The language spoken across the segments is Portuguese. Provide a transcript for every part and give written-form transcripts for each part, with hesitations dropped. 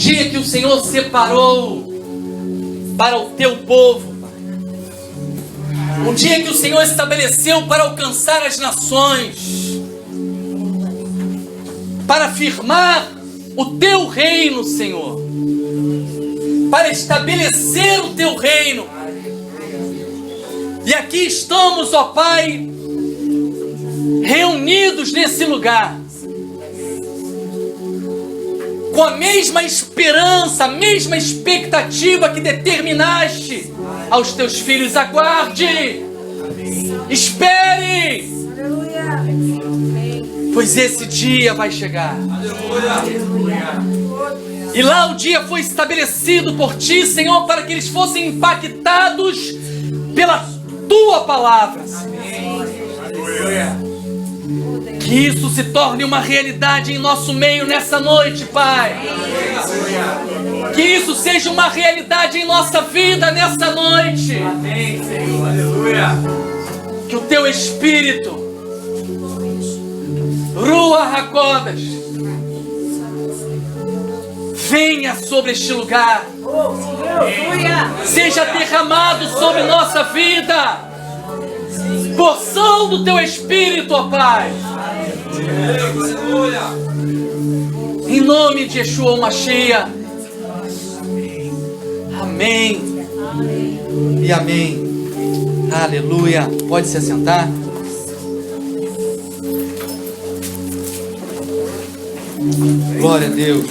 dia que o Senhor separou para o teu povo, um dia que o Senhor estabeleceu para alcançar as nações, para afirmar o teu reino, Senhor, para estabelecer o teu reino. E aqui estamos, ó Pai, reunidos nesse lugar, com a mesma esperança, a mesma expectativa que determinaste aos teus filhos. Aguarde, espere, pois esse dia vai chegar. E lá o dia foi estabelecido por Ti, Senhor, para que eles fossem impactados pela Tua palavra, Senhor. Que isso se torne uma realidade em nosso meio nessa noite, Pai. Que isso seja uma realidade em nossa vida nessa noite. Amém, Senhor. Aleluia. Que o Teu Espírito, Ruach HaKodesh, venha sobre este lugar. Seja derramado sobre nossa vida. Porção do Teu Espírito, ó Pai. Em nome de Yeshua Mashiach. Amém. E amém. Aleluia. Pode se assentar. Glória a Deus.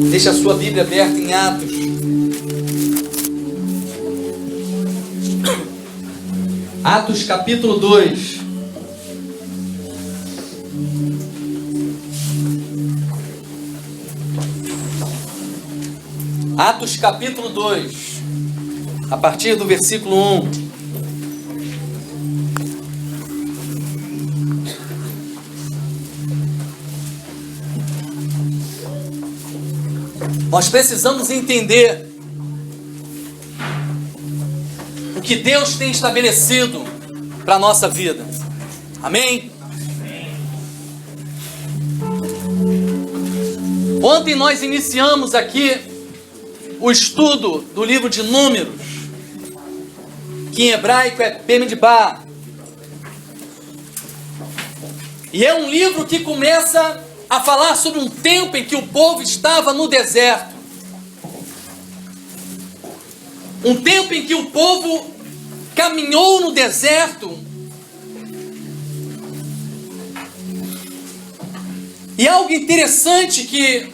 Deixa a sua Bíblia aberta em Atos. Atos capítulo 2. Atos capítulo 2. A partir do versículo 1. Nós precisamos entender o que Deus tem estabelecido para a nossa vida. Amém? Ontem nós iniciamos aqui o estudo do livro de Números, que em hebraico é Bemidbar. E é um livro que começa a falar sobre um tempo em que o povo estava no deserto. Um tempo em que o povo caminhou no deserto. E algo interessante que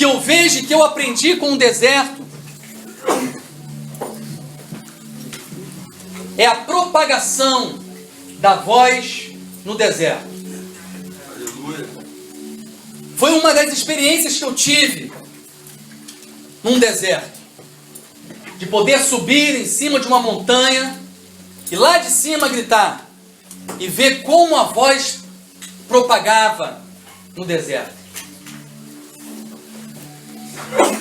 eu vejo e que eu aprendi com o deserto é a propagação da voz no deserto. Aleluia. Foi uma das experiências que eu tive num deserto, de poder subir em cima de uma montanha e lá de cima gritar e ver como a voz propagava no deserto.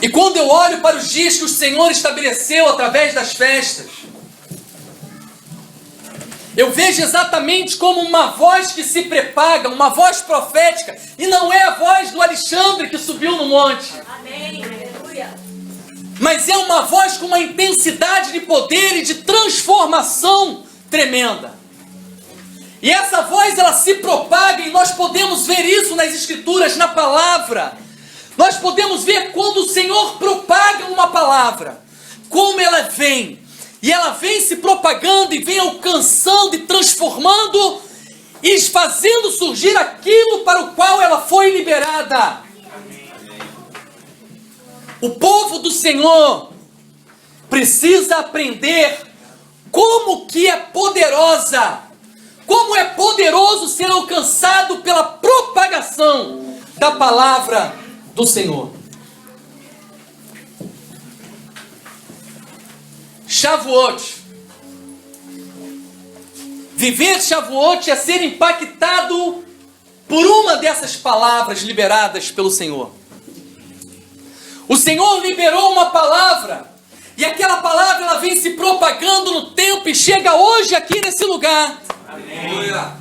E quando eu olho para os dias que o Senhor estabeleceu através das festas, eu vejo exatamente como uma voz que se propaga, uma voz profética, e não é a voz do Alexandre que subiu no monte. Amém. Aleluia. Mas é uma voz com uma intensidade de poder e de transformação tremenda. E essa voz, ela se propaga, e nós podemos ver isso nas Escrituras, na palavra. Nós podemos ver quando o Senhor propaga uma palavra, como ela vem. E ela vem se propagando e vem alcançando e transformando e fazendo surgir aquilo para o qual ela foi liberada. O povo do Senhor precisa aprender como que é poderosa, como é poderoso ser alcançado pela propagação da palavra do Senhor. Shavuot. Viver Shavuot é ser impactado por uma dessas palavras liberadas pelo Senhor. O Senhor liberou uma palavra, e aquela palavra ela vem se propagando no tempo e chega hoje aqui nesse lugar. Aleluia.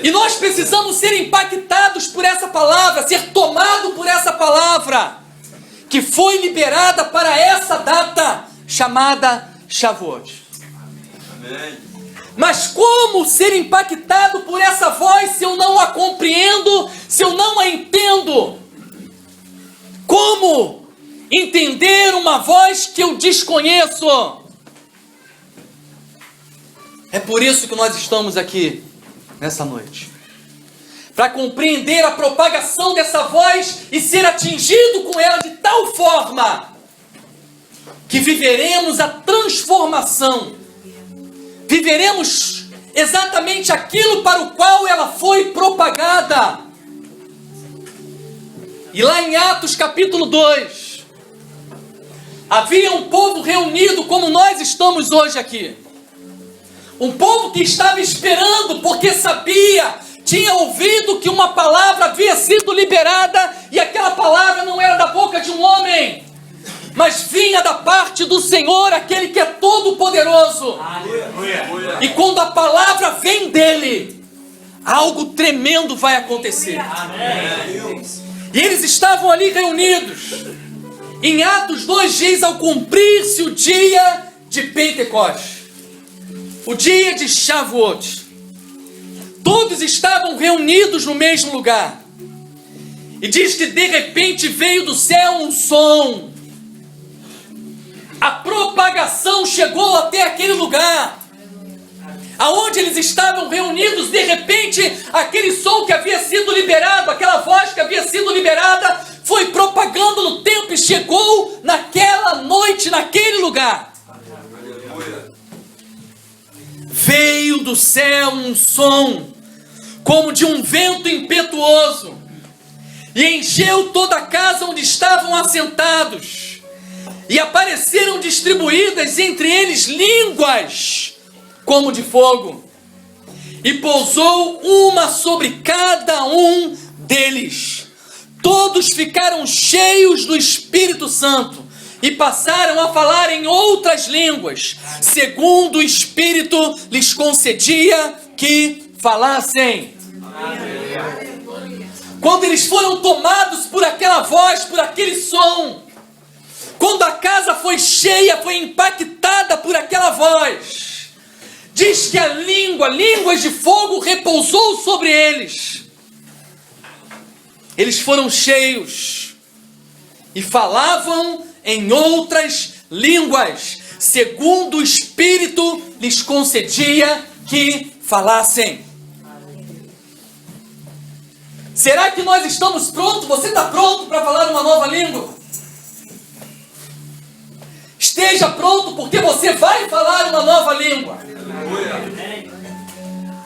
E nós precisamos ser impactados por essa palavra, ser tomado por essa palavra, que foi liberada para essa data chamada Shavuot. Amém. Mas como ser impactado por essa voz se eu não a compreendo, se eu não a entendo? Como entender uma voz que eu desconheço? É por isso que nós estamos aqui nessa noite, para compreender a propagação dessa voz e ser atingido com ela de tal forma que viveremos a transformação, viveremos exatamente aquilo para o qual ela foi propagada. E lá em Atos capítulo 2, havia um povo reunido como nós estamos hoje aqui. Um povo que estava esperando porque sabia, tinha ouvido que uma palavra havia sido liberada e aquela palavra não era da boca de um homem, mas vinha da parte do Senhor, aquele que é todo poderoso. Aleluia. E quando a palavra vem dele, algo tremendo vai acontecer. Amém. E eles estavam ali reunidos. Em Atos 2 diz, ao cumprir-se o dia de Pentecostes, o dia de Shavuot, todos estavam reunidos no mesmo lugar. E diz que de repente veio do céu um som. A propagação chegou até aquele lugar. Aonde eles estavam reunidos, de repente, aquele som que havia sido liberado, aquela voz que havia sido liberada, foi propagando no tempo e chegou naquela noite, naquele lugar. Aleluia. Veio do céu um som, como de um vento impetuoso, e encheu toda a casa onde estavam assentados, e apareceram distribuídas entre eles línguas, como de fogo, e pousou uma sobre cada um deles. Todos ficaram cheios do Espírito Santo e passaram a falar em outras línguas, segundo o Espírito lhes concedia que falassem. Quando eles foram tomados por aquela voz, por aquele som, quando a casa foi cheia, foi impactada por aquela voz, diz que a línguas de fogo repousou sobre eles. Eles foram cheios e falavam em outras línguas, segundo o Espírito lhes concedia que falassem. Será que nós estamos prontos? Você está pronto para falar uma nova língua? Esteja pronto, porque você vai falar uma nova língua.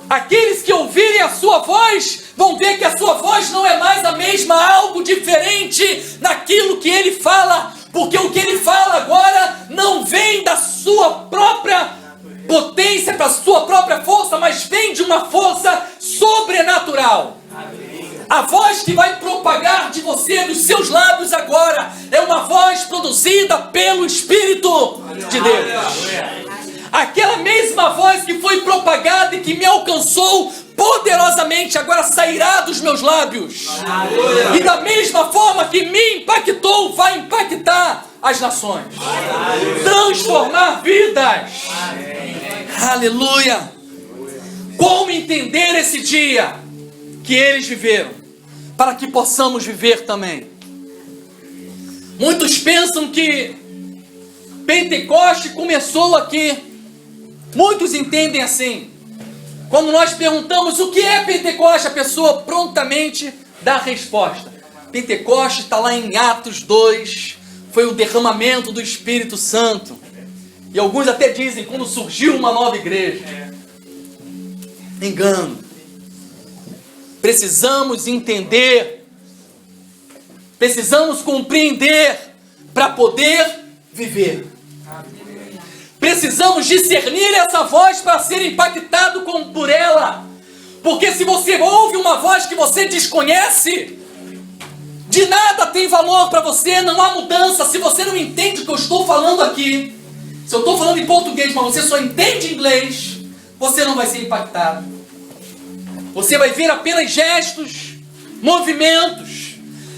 Aqueles que ouvirem a sua voz vão ver que a sua voz não é mais a mesma, algo diferente naquilo que ele fala, porque o que ele fala agora não vem da sua própria potência, da sua própria força, mas vem de uma força sobrenatural. A voz que vai propagar de você, dos seus lábios agora, é uma voz produzida pelo Espírito de Deus. Aquela mesma voz que foi propagada e que me alcançou poderosamente, agora sairá dos meus lábios. E da mesma forma que me impactou, vai impactar as nações. Transformar vidas. Aleluia. Como entender esse dia que eles viveram, para que possamos viver também. Muitos pensam que Pentecoste começou aqui. Muitos entendem assim. Quando nós perguntamos o que é Pentecoste, a pessoa prontamente dá a resposta. Pentecoste está lá em Atos 2, foi o derramamento do Espírito Santo. E alguns até dizem, quando surgiu uma nova igreja. Engano. Precisamos entender, precisamos compreender para poder viver. Precisamos discernir essa voz para ser impactado por ela. Porque se você ouve uma voz que você desconhece, Se nada tem valor para você, não há mudança. Se você não entende o que eu estou falando aqui, se eu estou falando em português, mas você só entende inglês, você não vai ser impactado. Você vai ver apenas gestos, movimentos,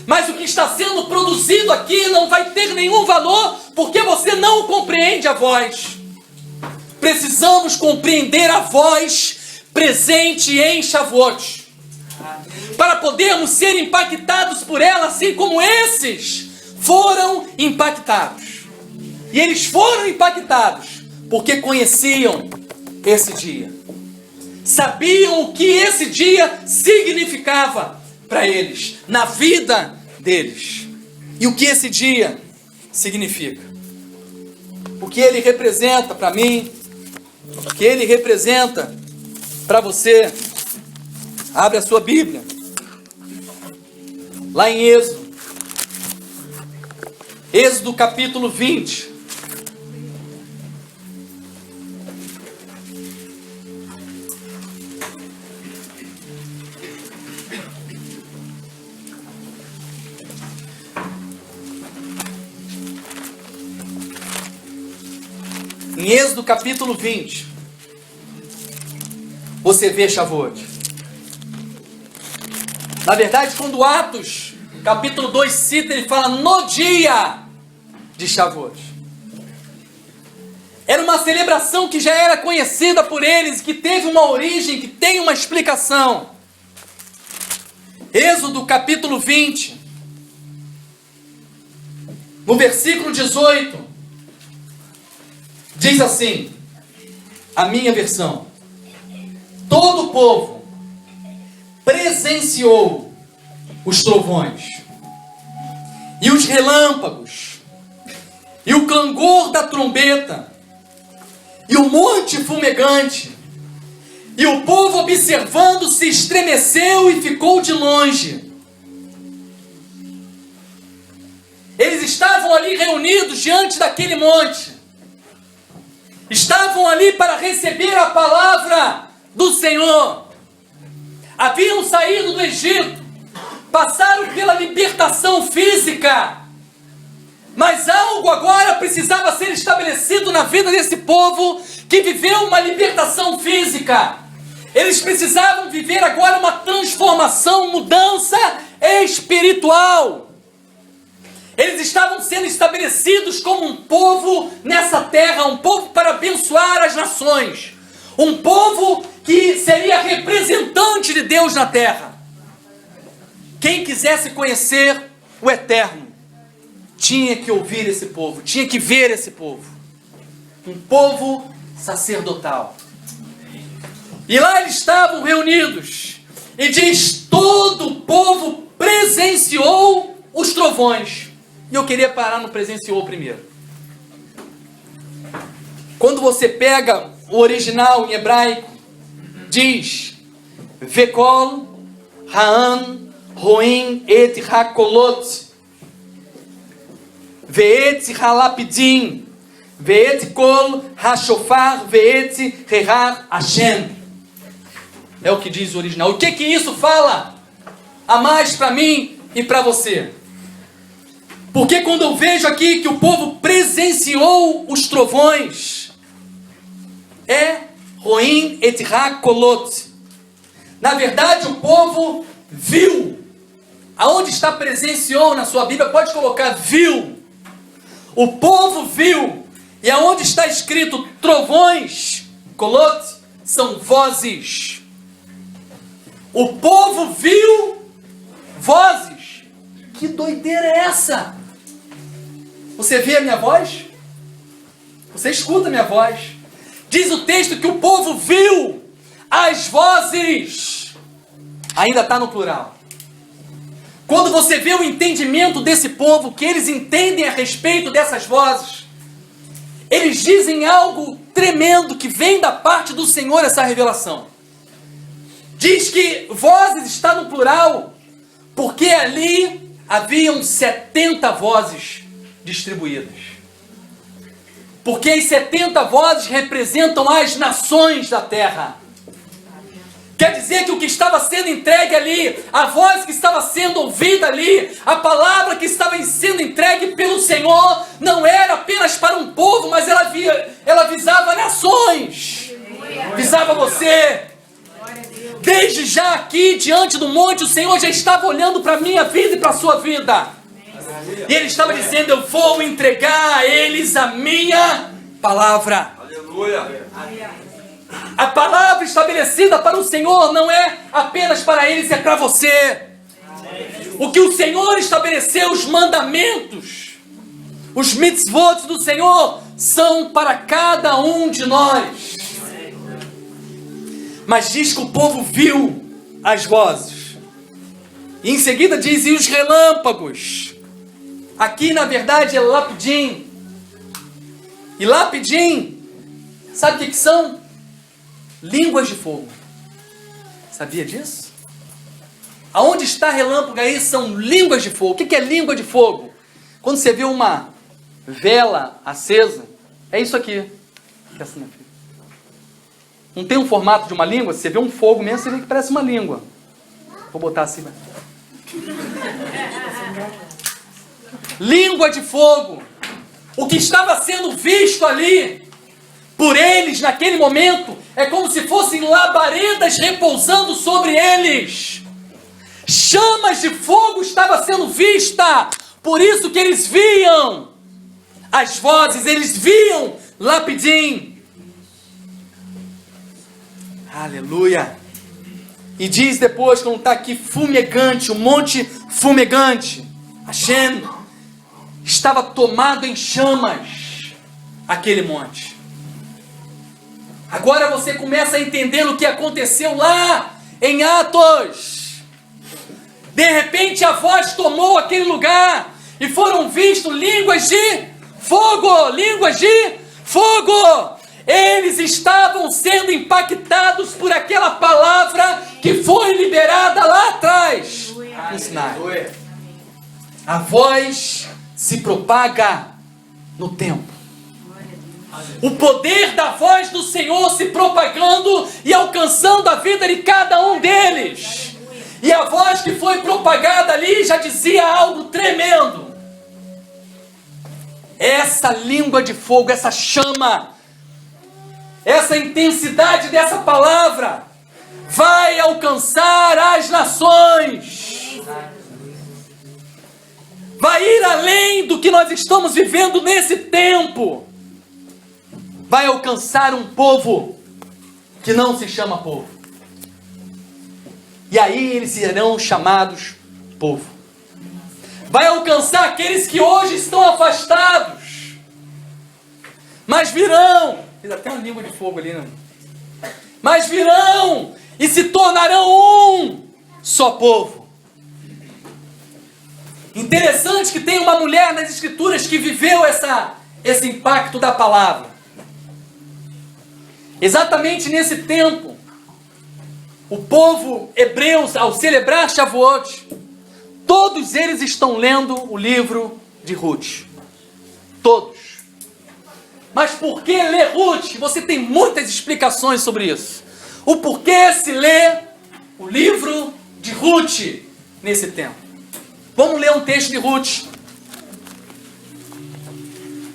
mas o que está sendo produzido aqui não vai ter nenhum valor, porque você não compreende a voz. Precisamos compreender a voz presente em Shavuot, para podermos ser impactados por ela, assim como esses foram impactados. E eles foram impactados porque conheciam esse dia, sabiam o que esse dia significava para eles, na vida deles. E o que esse dia significa, o que ele representa para mim, o que ele representa para você. Abre a sua Bíblia, lá em Êxodo capítulo 20. Em Êxodo capítulo 20, você vê Shavuot. Na verdade, quando Atos capítulo 2 cita, ele fala no dia de Shavuot. Era uma celebração que já era conhecida por eles, que teve uma origem, que tem uma explicação. Êxodo capítulo 20, no versículo 18, diz assim, a minha versão: todo o povo presenciou os trovões, e os relâmpagos, e o clangor da trombeta, e o monte fumegante, e o povo observando se estremeceu e ficou de longe. Eles estavam ali reunidos diante daquele monte, estavam ali para receber a palavra do Senhor. Haviam saído do Egito, passaram pela libertação física, mas algo agora precisava ser estabelecido na vida desse povo que viveu uma libertação física. Eles precisavam viver agora uma transformação, mudança espiritual. Eles estavam sendo estabelecidos como um povo nessa terra, um povo para abençoar as nações, um povo que seria representante de Deus na terra. Quem quisesse conhecer o Eterno tinha que ouvir esse povo, tinha que ver esse povo, um povo sacerdotal. E lá eles estavam reunidos, e diz: todo o povo presenciou os trovões. E eu queria parar no presenciou primeiro. Quando você pega o original em hebraico, diz: Vekol Ha'an Roim et Hakolot Ve'et Halapidim Ve'et Kol Hashofar Ve'et Rehar Hashem. É o que diz o original. O que isso fala a mais para mim e para você? Porque quando eu vejo aqui que o povo presenciou os trovões, é Roim et Hakolot. Na verdade, o povo viu. Aonde está presenciou na sua Bíblia, pode colocar viu. O povo viu. E aonde está escrito trovões, Kolot, são vozes. O povo viu vozes. Que doideira é essa? Você vê a minha voz? Você escuta a minha voz? Diz o texto que o povo viu as vozes. Ainda está no plural. Quando você vê o entendimento desse povo, que eles entendem a respeito dessas vozes, eles dizem algo tremendo que vem da parte do Senhor, essa revelação. Diz que vozes está no plural, porque ali haviam 70 vozes distribuídas. Porque as 70 vozes representam as nações da terra. Quer dizer que o que estava sendo entregue ali, a voz que estava sendo ouvida ali, a palavra que estava sendo entregue pelo Senhor, não era apenas para um povo, mas ela visava nações, visava você. Desde já aqui, diante do monte, o Senhor já estava olhando para a minha vida e para a sua vida. E Ele estava dizendo, eu vou entregar a eles a minha palavra. Aleluia. A palavra estabelecida para o Senhor não é apenas para eles, é para você. O que o Senhor estabeleceu, os mandamentos, os mitzvot do Senhor, são para cada um de nós. Mas diz que o povo viu as vozes. E em seguida diz, e os relâmpagos. Aqui na verdade é lapidim. E lapidim, sabe o que são? Línguas de fogo. Sabia disso? Aonde está relâmpago aí são línguas de fogo. O que é língua de fogo? Quando você vê uma vela acesa, é isso aqui. Não tem um formato de uma língua? Você vê um fogo mesmo, você vê que parece uma língua. Vou botar assim. Língua de fogo. O que estava sendo visto ali por eles naquele momento é como se fossem labaredas repousando sobre eles. Chamas de fogo estava sendo vista. Por isso que eles viam as vozes, eles viam lapidim. Aleluia. E diz depois, quando está aqui fumegante, o monte fumegante, Hashem estava tomado em chamas, aquele monte. Agora você começa a entender o que aconteceu lá em Atos. De repente a voz tomou aquele lugar e foram vistos línguas de fogo, línguas de fogo. Eles estavam sendo impactados por aquela palavra que foi liberada lá atrás no Sinai. A voz se propaga no tempo. O poder da voz do Senhor se propagando e alcançando a vida de cada um deles. E a voz que foi propagada ali já dizia algo tremendo. Essa língua de fogo, essa chama, essa intensidade dessa palavra vai alcançar as nações. Vai ir além do que nós estamos vivendo nesse tempo. Vai alcançar um povo que não se chama povo. E aí eles serão chamados povo. Vai alcançar aqueles que hoje estão afastados. Mas virão. Fiz até uma língua de fogo ali, né? Mas virão e se tornarão um só povo. Interessante que tem uma mulher nas Escrituras que viveu esse impacto da palavra. Exatamente nesse tempo, o povo hebreu, ao celebrar Shavuot, todos eles estão lendo o livro de Ruth. Todos. Mas por que ler Ruth? Você tem muitas explicações sobre isso. O porquê se lê o livro de Ruth nesse tempo. Vamos ler um texto de Ruth.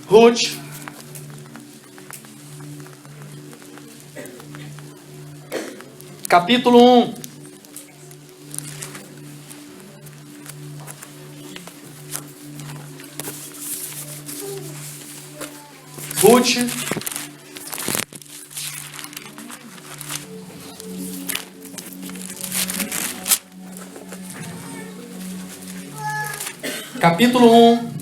Ruth. Capítulo 1. Ruth. Capítulo 1.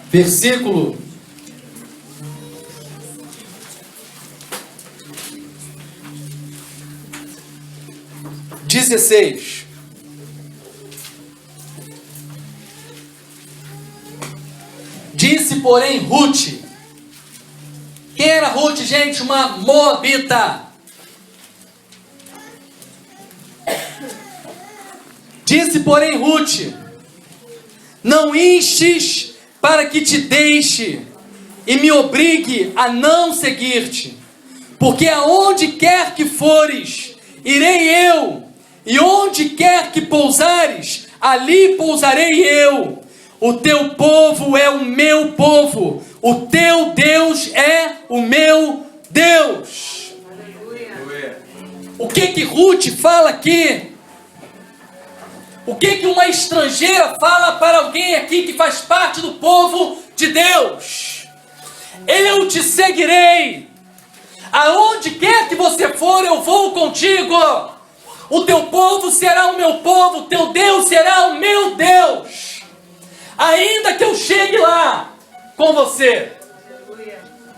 Versículo 16. Disse, porém, Ruth. Quem era Ruth, gente? Uma moabita. Disse, porém, Ruth: não instes para que te deixe e me obrigue a não seguir-te, porque aonde quer que fores, irei eu, e onde quer que pousares, ali pousarei eu. O teu povo é o meu povo, o teu Deus é o meu Deus. Aleluia. O que Ruth fala aqui? O que uma estrangeira fala para alguém aqui que faz parte do povo de Deus? Eu te seguirei. Aonde quer que você for, eu vou contigo. O teu povo será o meu povo, o teu Deus será o meu Deus. Ainda que eu chegue lá com você,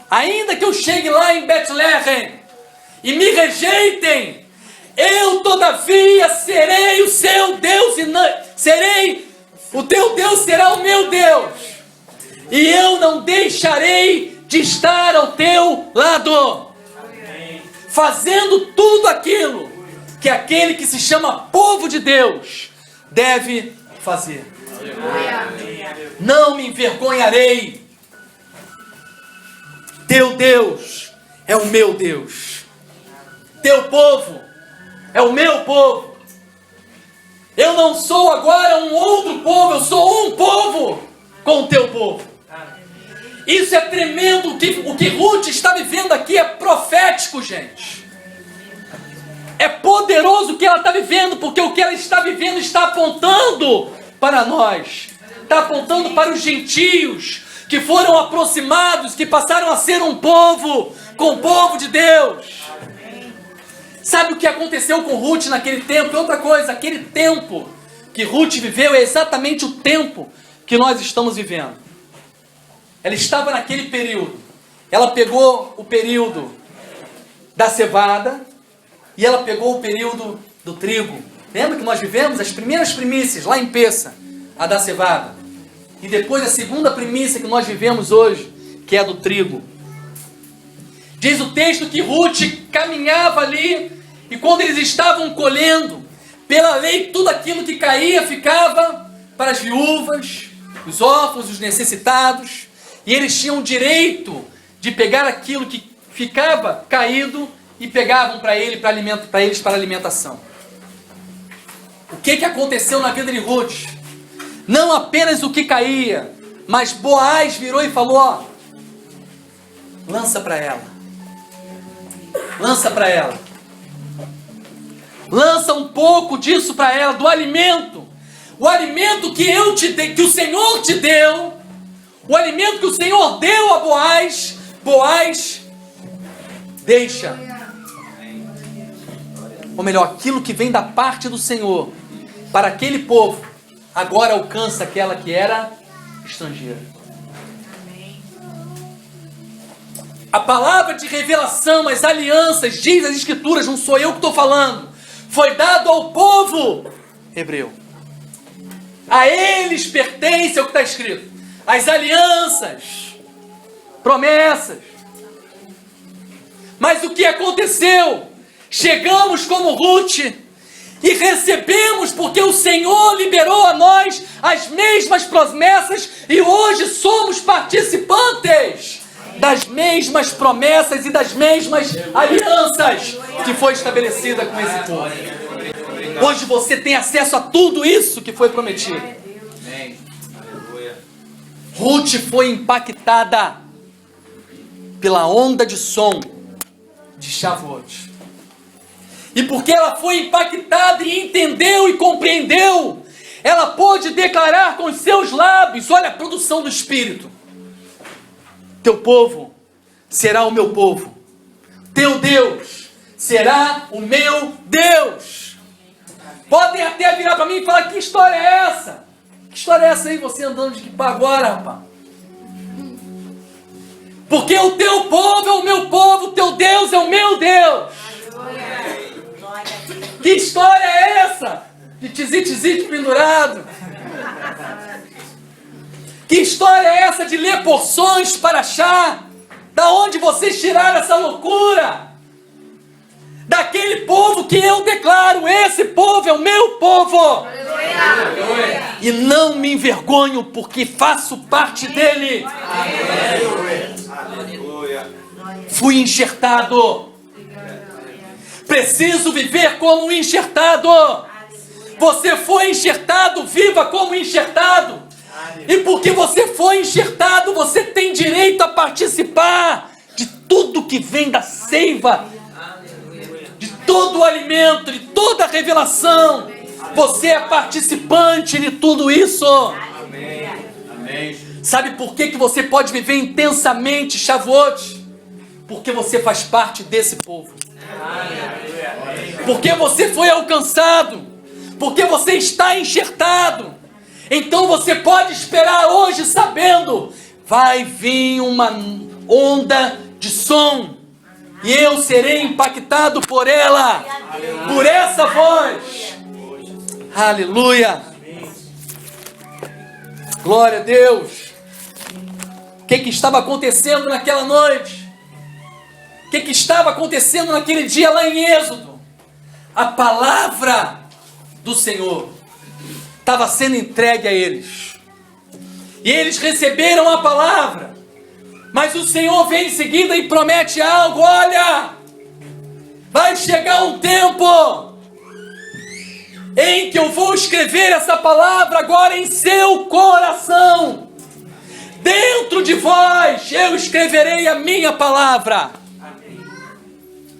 ainda que eu chegue lá em Betlehem e me rejeitem, eu todavia serei o seu Deus e o teu Deus será o meu Deus. E eu não deixarei de estar ao teu lado, fazendo tudo aquilo que aquele que se chama povo de Deus deve fazer. Não me envergonharei. Teu Deus é o meu Deus. Teu povo é o meu povo. Eu não sou agora um outro povo, eu sou um povo com o teu povo. Isso é tremendo. O que Ruth está vivendo aqui é profético, gente. É poderoso o que ela está vivendo, porque o que ela está vivendo está apontando para nós. Está apontando para os gentios que foram aproximados, que passaram a ser um povo com o povo de Deus. Sabe o que aconteceu com Ruth naquele tempo? Outra coisa, aquele tempo que Ruth viveu é exatamente o tempo que nós estamos vivendo. Ela estava naquele período. Ela pegou o período da cevada e ela pegou o período do trigo. Lembra que nós vivemos as primeiras primícias lá em Peça, a da cevada. E depois a segunda primícia que nós vivemos hoje, que é a do trigo. Diz o texto que Ruth caminhava ali, e quando eles estavam colhendo, pela lei, tudo aquilo que caía ficava para as viúvas, os órfãos, os necessitados, e eles tinham direito de pegar aquilo que ficava caído e pegavam para eles para alimentação. O que aconteceu na vida de Ruth? Não apenas o que caía, mas Boaz virou e falou: ó, lança para ela. Lança para ela. Lança um pouco disso para ela, do alimento. O alimento que eu te dei, que o Senhor te deu. O alimento que o Senhor deu a Boaz. Boaz, deixa. Ou melhor, aquilo que vem da parte do Senhor para aquele povo, agora alcança aquela que era estrangeira. A palavra de revelação, as alianças, diz as Escrituras, não sou eu que estou falando, foi dado ao povo hebreu. A eles pertence o que está escrito. As alianças, promessas. Mas o que aconteceu? Chegamos como Ruth e recebemos, porque o Senhor liberou a nós as mesmas promessas e hoje somos participantes das mesmas promessas e das mesmas alianças que foi estabelecida com esse povo. Hoje você tem acesso a tudo isso que foi prometido. Ruth foi impactada pela onda de som de Shavuot. E porque ela foi impactada e entendeu e compreendeu, ela pôde declarar com os seus lábios, olha a produção do Espírito: teu povo será o meu povo, teu Deus será o meu Deus. Podem até virar para mim e falar: que história é essa? Que história é essa aí, você andando de equipar agora, rapaz? Porque o teu povo é o meu povo, o teu Deus é o meu Deus. Que história é essa? De tizite pendurado. Que história é essa de ler porções para achar? Da onde vocês tiraram essa loucura? Daquele povo que eu declaro: esse povo é o meu povo. E não me envergonho, porque faço parte dele. Fui enxertado. Preciso viver como um enxertado. Você foi enxertado, viva como enxertado. E porque você foi enxertado, você tem direito a participar de tudo que vem da seiva, de todo o alimento, de toda a revelação. Você é participante de tudo isso. Sabe por que você pode viver intensamente Shavuot? Porque você faz parte desse povo. Porque você foi alcançado. Porque você está enxertado. Então você pode esperar hoje sabendo, vai vir uma onda de som. E eu serei impactado por ela. Por essa voz. Aleluia. Glória a Deus. O que estava acontecendo naquela noite? O que estava acontecendo naquele dia lá em Êxodo? A palavra do Senhor estava sendo entregue a eles. E eles receberam a palavra. Mas o Senhor vem em seguida e promete algo. Olha, vai chegar um tempo em que eu vou escrever essa palavra agora em seu coração. Dentro de vós eu escreverei a minha palavra.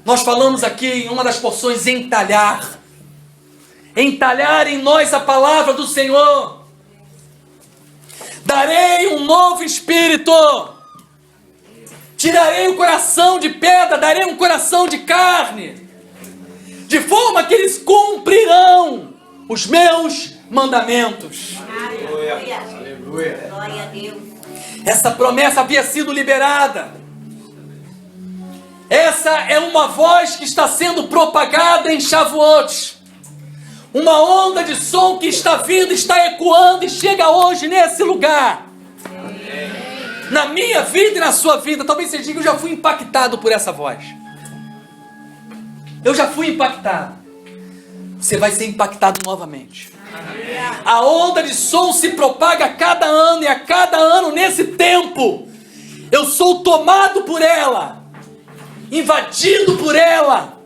Nós falamos aqui em uma das porções entalhar. Entalhar em nós a palavra do Senhor. Darei um novo espírito. Tirarei o coração de pedra, darei um coração de carne. De forma que eles cumprirão os meus mandamentos. Aleluia. Glória a Deus. Essa promessa havia sido liberada. Essa é uma voz que está sendo propagada em Shavuot. Uma onda de som que está vindo, está ecoando e chega hoje nesse lugar. Na minha vida e na sua vida. Talvez você diga, eu já fui impactado por essa voz. Eu já fui impactado. Você vai ser impactado novamente. A onda de som se propaga a cada ano. E a cada ano nesse tempo eu sou tomado por ela, invadido por ela,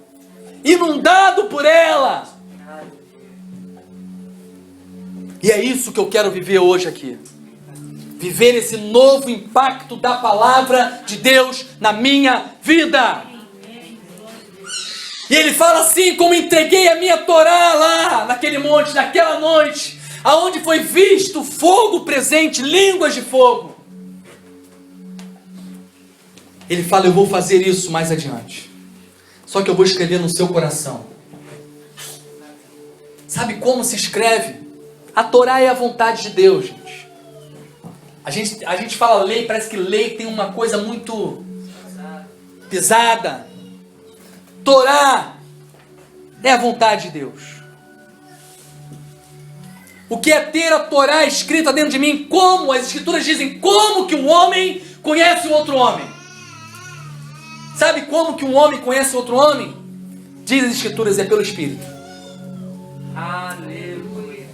inundado por ela. E é isso que eu quero viver hoje aqui. Viver esse novo impacto da palavra de Deus na minha vida. E ele fala assim, como entreguei a minha Torá lá, naquele monte, naquela noite, aonde foi visto fogo presente, línguas de fogo. Ele fala, eu vou fazer isso mais adiante. Só que eu vou escrever no seu coração. Sabe como se escreve? A Torá é a vontade de Deus, gente. A gente fala lei, parece que lei tem uma coisa muito pesada. Torá é a vontade de Deus. O que é ter a Torá escrita dentro de mim? Como as escrituras dizem, como que um homem conhece o outro homem? Sabe como que um homem conhece outro homem? Diz as escrituras, é pelo Espírito. Aleluia.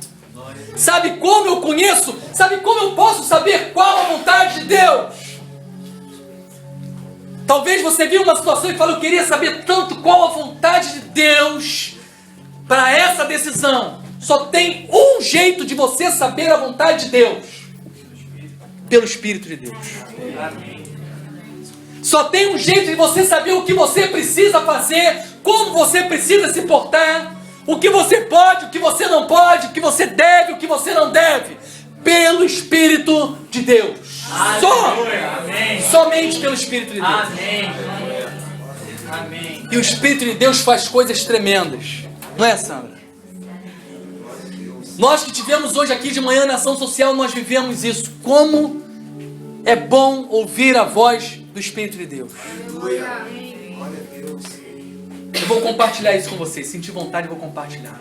Sabe como eu conheço? Sabe como eu posso saber qual a vontade de Deus? Talvez você viu uma situação e fale, eu queria saber tanto qual a vontade de Deus para essa decisão. Só tem um jeito de você saber a vontade de Deus. Pelo Espírito de Deus. Só tem um jeito de você saber o que você precisa fazer, como você precisa se portar, o que você pode, o que você não pode, o que você deve, o que você não deve. Pelo Espírito de Deus. Somente pelo Espírito de Deus. Amém. Amém. E o Espírito de Deus faz coisas tremendas. Não é, Sandra? Nós que tivemos hoje aqui de manhã na ação social, nós vivemos isso. Como é bom ouvir a voz do Espírito de Deus. Eu vou compartilhar isso com vocês. Senti vontade, eu vou compartilhar.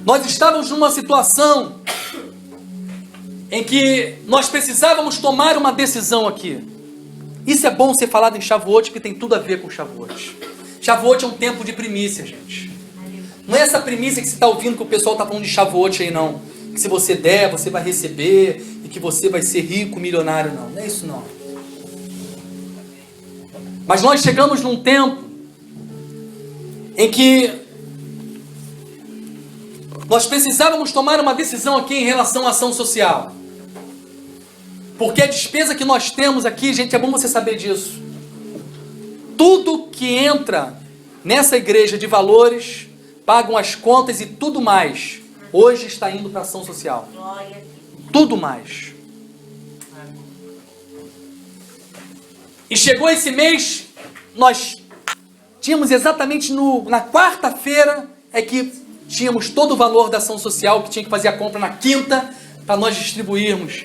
Nós estávamos numa situação em que nós precisávamos tomar uma decisão aqui. Isso é bom ser falado em Shavuot, porque tem tudo a ver com Shavuot. Shavuot é um tempo de primícia, gente. Não é essa premissa que você está ouvindo que o pessoal está falando de Shavuot aí, não. Que se você der, você vai receber e que você vai ser rico, milionário, não. Não é isso, não. Mas nós chegamos num tempo em que nós precisávamos tomar uma decisão aqui em relação à ação social. Porque a despesa que nós temos aqui, gente, é bom você saber disso. Tudo que entra nessa igreja de valores, pagam as contas e tudo mais, hoje está indo para a ação social. Tudo mais. E chegou esse mês, nós tínhamos exatamente na quarta-feira, é que tínhamos todo o valor da ação social, que tinha que fazer a compra na quinta, para nós distribuirmos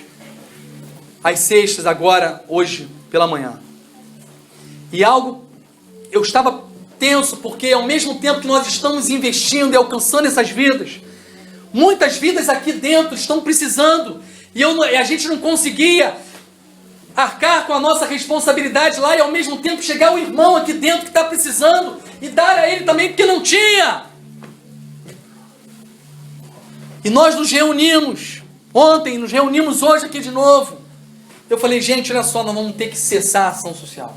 as cestas agora, hoje, pela manhã. E eu estava tenso, porque ao mesmo tempo que nós estamos investindo e alcançando essas vidas, muitas vidas aqui dentro estão precisando, e a gente não conseguia arcar com a nossa responsabilidade lá, e ao mesmo tempo chegar o irmão aqui dentro que está precisando, e dar a ele também, porque não tinha. E nós nos reunimos ontem, nos reunimos hoje aqui de novo. Eu falei, gente, olha só, nós vamos ter que cessar a ação social.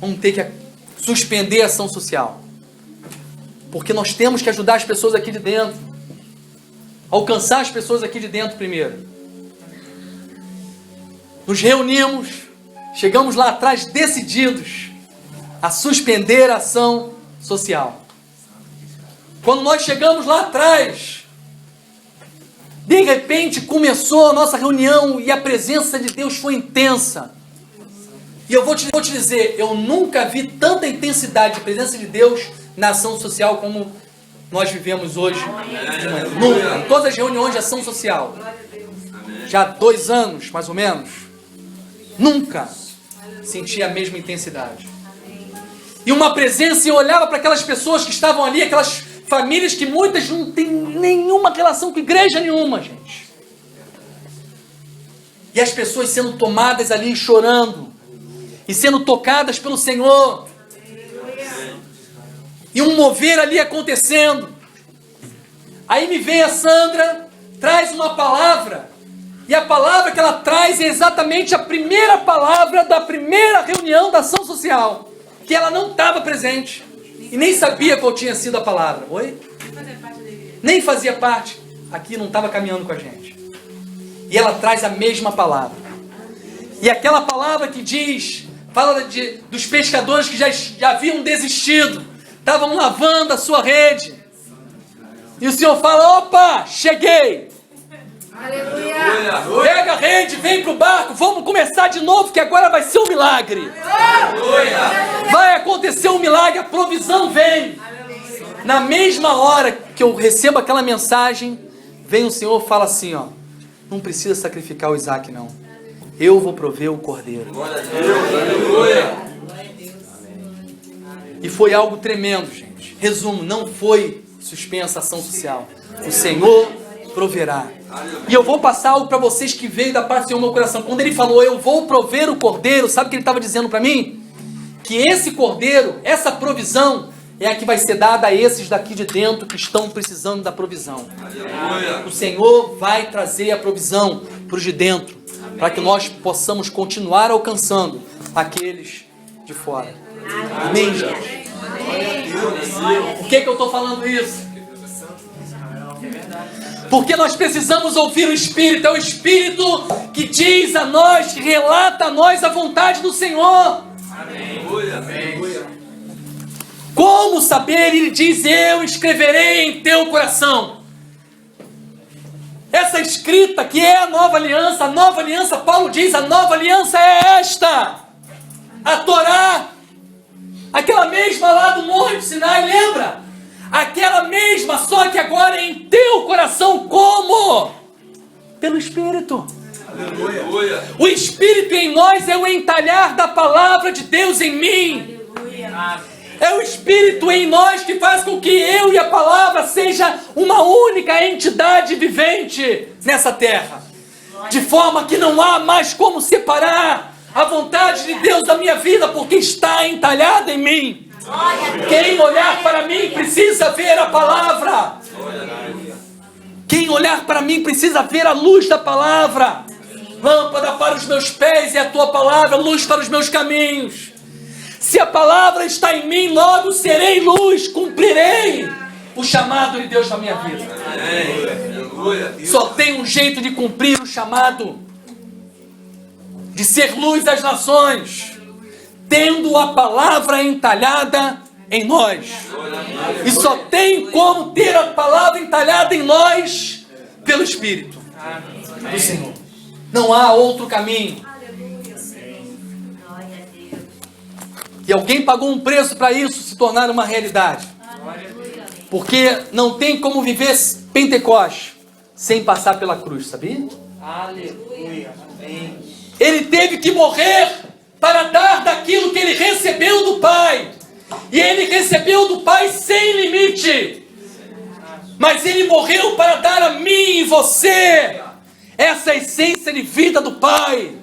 Vamos ter que suspender a ação social. Porque nós temos que ajudar as pessoas aqui de dentro. Alcançar as pessoas aqui de dentro primeiro. Nos reunimos, chegamos lá atrás decididos a suspender a ação social. Quando nós chegamos lá atrás, de repente começou a nossa reunião e a presença de Deus foi intensa. E eu vou te dizer, eu nunca vi tanta intensidade de presença de Deus na ação social como nós vivemos hoje de manhã. Nunca. Em todas as reuniões de ação social. Já há 2 anos, mais ou menos. Nunca senti a mesma intensidade. E uma presença, e eu olhava para aquelas pessoas que estavam ali, aquelas famílias que muitas não têm nenhuma relação com igreja nenhuma, gente. E as pessoas sendo tomadas ali, chorando. E sendo tocadas pelo Senhor. E um mover ali acontecendo. Aí me vem a Sandra, traz uma palavra. E a palavra que ela traz é exatamente a primeira palavra da primeira reunião da ação social. Que ela não estava presente. E nem sabia qual tinha sido a palavra. Oi? Nem fazia parte. Aqui não estava caminhando com a gente. E ela traz a mesma palavra. E aquela palavra que diz, fala dos pescadores que já haviam desistido. Estavam lavando a sua rede. E o Senhor fala, opa, cheguei. Aleluia. Pega a rede, vem para o barco, vamos começar de novo, que agora vai ser um milagre. Aleluia. Vai acontecer um milagre, a provisão vem. Aleluia. Na mesma hora que eu recebo aquela mensagem, vem o Senhor e fala assim, ó, não precisa sacrificar o Isaac não. Eu vou prover o cordeiro. Aleluia. E foi algo tremendo, gente. Resumo, não foi suspensa a ação social. O Senhor proverá. E eu vou passar algo para vocês que veio da parte do Senhor no meu coração. Quando ele falou, eu vou prover o cordeiro, sabe o que ele estava dizendo para mim? Que esse cordeiro, essa provisão, é a que vai ser dada a esses daqui de dentro que estão precisando da provisão. O Senhor vai trazer a provisão para os de dentro, para que nós possamos continuar alcançando aqueles de fora. Amém, gente? Por que eu estou falando isso? Porque nós precisamos ouvir o Espírito. É o Espírito que diz a nós, que relata a nós a vontade do Senhor. Amém. Como saber? Ele diz, eu escreverei em teu coração. Essa escrita que é a nova aliança, Paulo diz, a nova aliança é esta. A Torá, aquela mesma lá do Monte Sinai, lembra? Aquela mesma, só que agora em teu coração, como? Pelo Espírito. Aleluia. O Espírito em nós é o entalhar da palavra de Deus em mim. Aleluia. É o Espírito em nós que faz com que eu e a palavra seja uma única entidade vivente nessa terra. De forma que não há mais como separar a vontade de Deus da minha vida, porque está entalhada em mim. Quem olhar para mim precisa ver a palavra. Quem olhar para mim precisa ver a luz da palavra. Lâmpada para os meus pés e a tua palavra, luz para os meus caminhos. Se a palavra está em mim, logo serei luz, cumprirei o chamado de Deus na minha vida. Só tem um jeito de cumprir o chamado, de ser luz das nações, tendo a palavra entalhada em nós. E só tem como ter a palavra entalhada em nós pelo Espírito do Senhor. Não há outro caminho. E alguém pagou um preço para isso se tornar uma realidade. Porque não tem como viver Pentecoste sem passar pela cruz, sabia? Aleluia. Amém. Ele teve que morrer para dar daquilo que ele recebeu do Pai. E ele recebeu do Pai sem limite. Mas ele morreu para dar a mim e você essa essência de vida do Pai.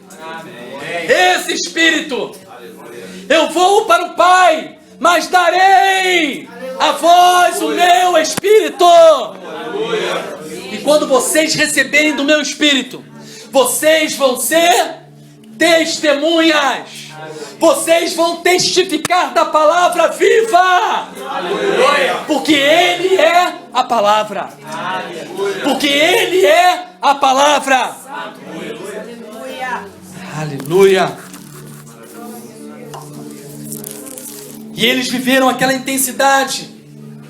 Esse Espírito. Eu vou para o Pai, mas darei a vós o meu Espírito. E quando vocês receberem do meu Espírito, vocês vão ser testemunhas. Vocês vão testificar da palavra viva. Porque Ele é a palavra. Porque Ele é a palavra. Aleluia. E eles viveram aquela intensidade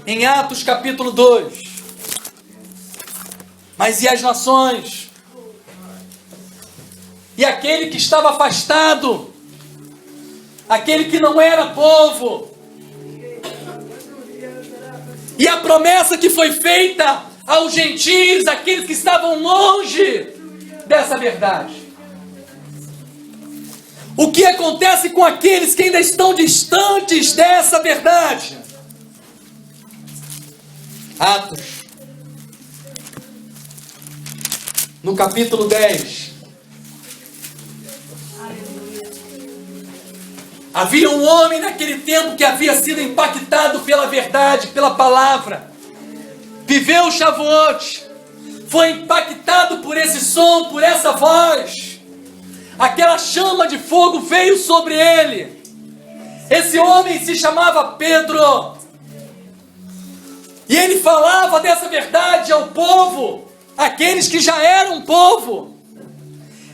em Atos capítulo 2. Mas e as nações? E aquele que estava afastado? Aquele que não era povo? E a promessa que foi feita aos gentios, aqueles que estavam longe dessa verdade? O que acontece com aqueles que ainda estão distantes dessa verdade? Atos, no capítulo 10. Havia um homem naquele tempo que havia sido impactado pela verdade, pela palavra. Viveu o Shavuot. Foi impactado por esse som, por essa voz. Aquela chama de fogo veio sobre ele. Esse homem se chamava Pedro. E ele falava dessa verdade ao povo, aqueles que já eram povo.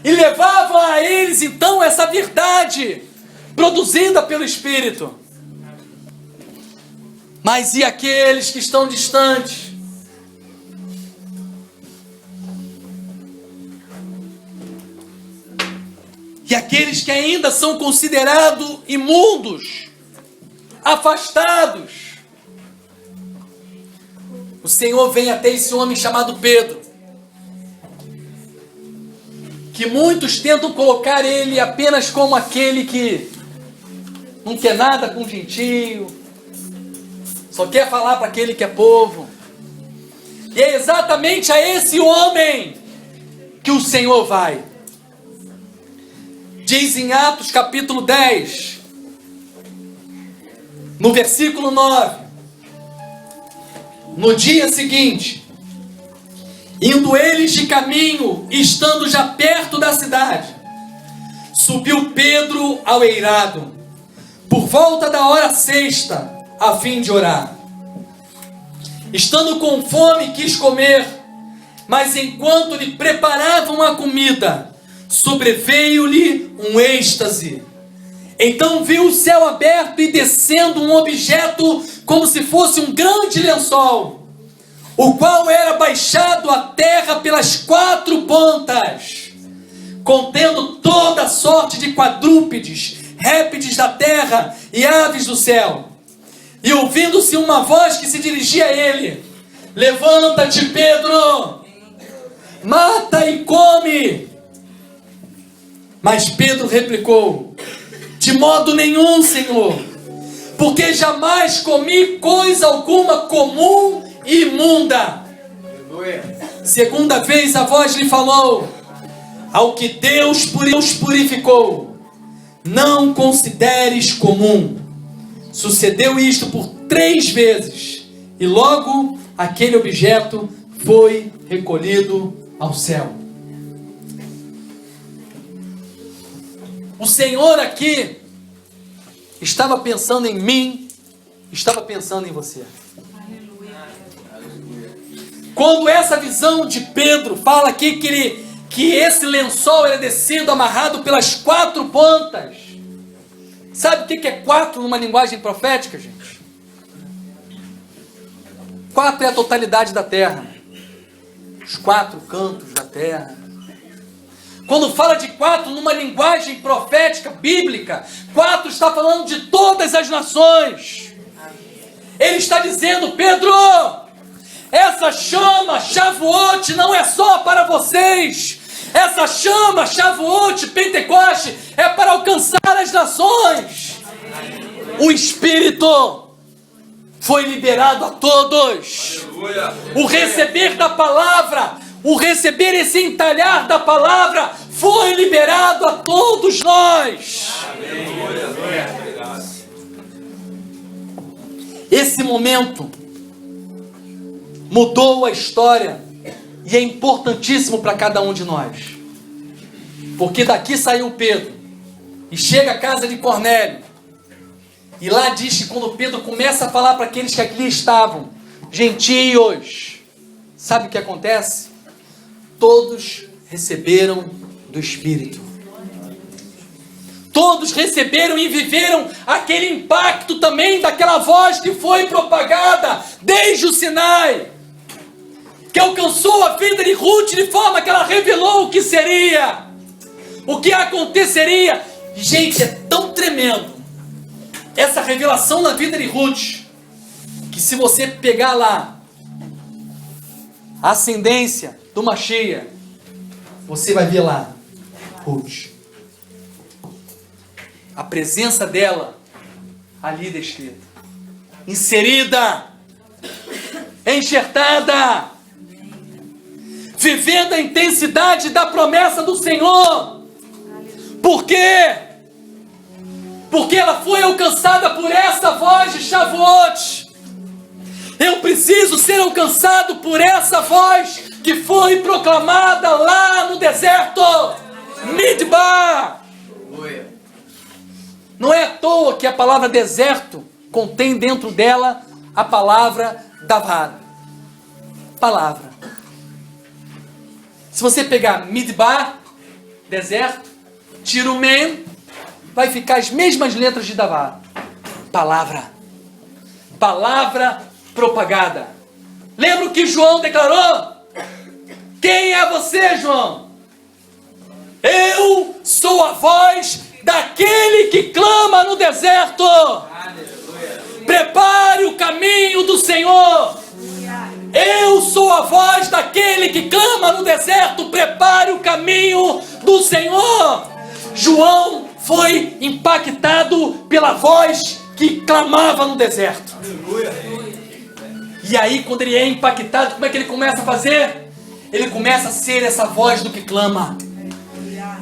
E levava a eles então essa verdade, produzida pelo Espírito. Mas e aqueles que estão distantes? E aqueles que ainda são considerados imundos, afastados. O Senhor vem até esse homem chamado Pedro, que muitos tentam colocar ele apenas como aquele que não quer nada com o gentio, só quer falar para aquele que é povo. E é exatamente a esse homem que o Senhor vai. Diz em Atos capítulo 10, no versículo 9, no dia seguinte, indo eles de caminho, estando já perto da cidade, subiu Pedro ao eirado, por volta da hora sexta, a fim de orar. Estando com fome, quis comer, mas enquanto lhe preparavam a comida, sobreveio-lhe um êxtase. Então viu o céu aberto e descendo um objeto como se fosse um grande lençol, o qual era baixado à terra pelas 4 pontas, contendo toda sorte de quadrúpedes, répteis da terra e aves do céu. E ouvindo-se uma voz que se dirigia a ele: levanta-te, Pedro, mata e come. Mas Pedro replicou: de modo nenhum, Senhor, porque jamais comi coisa alguma comum e imunda. Segunda vez a voz lhe falou: ao que Deus purificou, não consideres comum. Sucedeu isto por 3 vezes, e logo aquele objeto foi recolhido ao céu. O Senhor aqui estava pensando em mim, estava pensando em você. Quando essa visão de Pedro fala aqui que esse lençol era descido amarrado pelas 4 pontas. Sabe o que é 4 numa linguagem profética, gente? 4 é a totalidade da terra. Os 4 cantos da terra. Quando fala de 4 numa linguagem profética, bíblica, 4 está falando de todas as nações. Ele está dizendo, Pedro, essa chama, Shavuot, não é só para vocês. Essa chama, Shavuot, Pentecoste, é para alcançar as nações. O Espírito foi liberado a todos. O receber da palavra, o receber esse entalhar da palavra, foi liberado a todos nós. Esse momento mudou a história e é importantíssimo para cada um de nós. Porque daqui saiu Pedro e chega à casa de Cornélio. E lá diz que quando Pedro começa a falar para aqueles que aqui estavam, gentios, sabe o que acontece? Todos receberam do Espírito. Todos receberam e viveram aquele impacto também daquela voz que foi propagada desde o Sinai, que alcançou a vida de Ruth de forma que ela revelou o que seria, o que aconteceria. Gente, é tão tremendo essa revelação na vida de Ruth, que se você pegar lá a ascendência do Mashiach, você vai ver lá Ruth, a presença dela ali descrita, inserida, enxertada, vivendo a intensidade da promessa do Senhor. Por quê? Porque ela foi alcançada por essa voz de Shavuot. Eu preciso ser alcançado por essa voz que foi proclamada lá no deserto, Midbar. Não é à toa que a palavra deserto contém dentro dela a palavra davar. Palavra. Se você pegar Midbar, deserto, Tirumem, vai ficar as mesmas letras de davar. Palavra. Palavra propagada. Lembra o que João declarou? Quem é você, João? Eu sou a voz daquele que clama no deserto. Prepare o caminho do Senhor. Eu sou a voz daquele que clama no deserto. Prepare o caminho do Senhor. João foi impactado pela voz que clamava no deserto. E aí, quando ele é impactado, como é que ele começa a fazer? Ele começa a ser essa voz do que clama.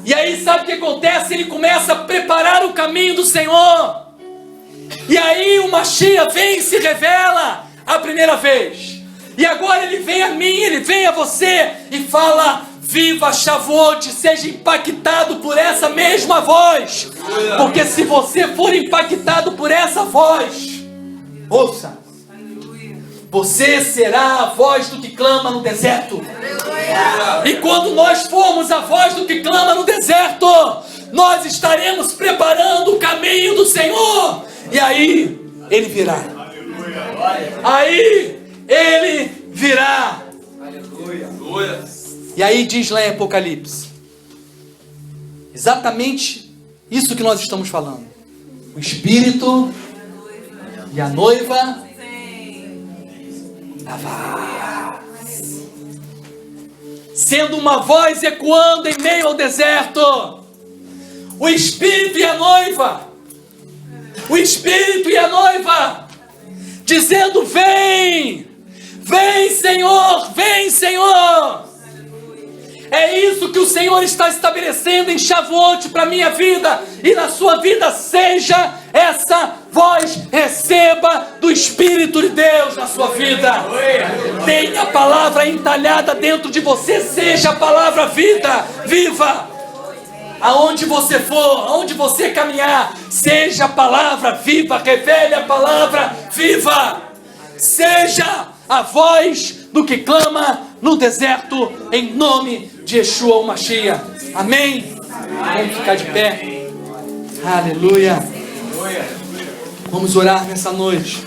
E aí, sabe o que acontece? Ele começa a preparar o caminho do Senhor. E aí o Mashiach vem e se revela a primeira vez. E agora ele vem a mim, ele vem a você e fala: viva Shavuot, seja impactado por essa mesma voz. Porque se você for impactado por essa voz, ouça, você será a voz do que clama no deserto. E quando nós formos a voz do que clama no deserto, nós estaremos preparando o caminho do Senhor. E aí ele virá. Aí ele virá. E aí diz lá em Apocalipse, exatamente isso que nós estamos falando. O Espírito e a noiva sendo uma voz ecoando em meio ao deserto. O Espírito e a noiva. O Espírito e a noiva dizendo: vem, vem Senhor, vem Senhor. É isso que o Senhor está estabelecendo em Shavuot para a minha vida e na sua vida. Seja essa voz, receba do Espírito de Deus na sua vida. Tenha a palavra entalhada dentro de você, seja a palavra viva. Aonde você for, aonde você caminhar, seja a palavra viva, revele a palavra viva. Seja a voz do que clama no deserto, em nome de Yeshua o Mashiach. Amém? Vamos ficar de pé. Aleluia. Vamos orar nessa noite.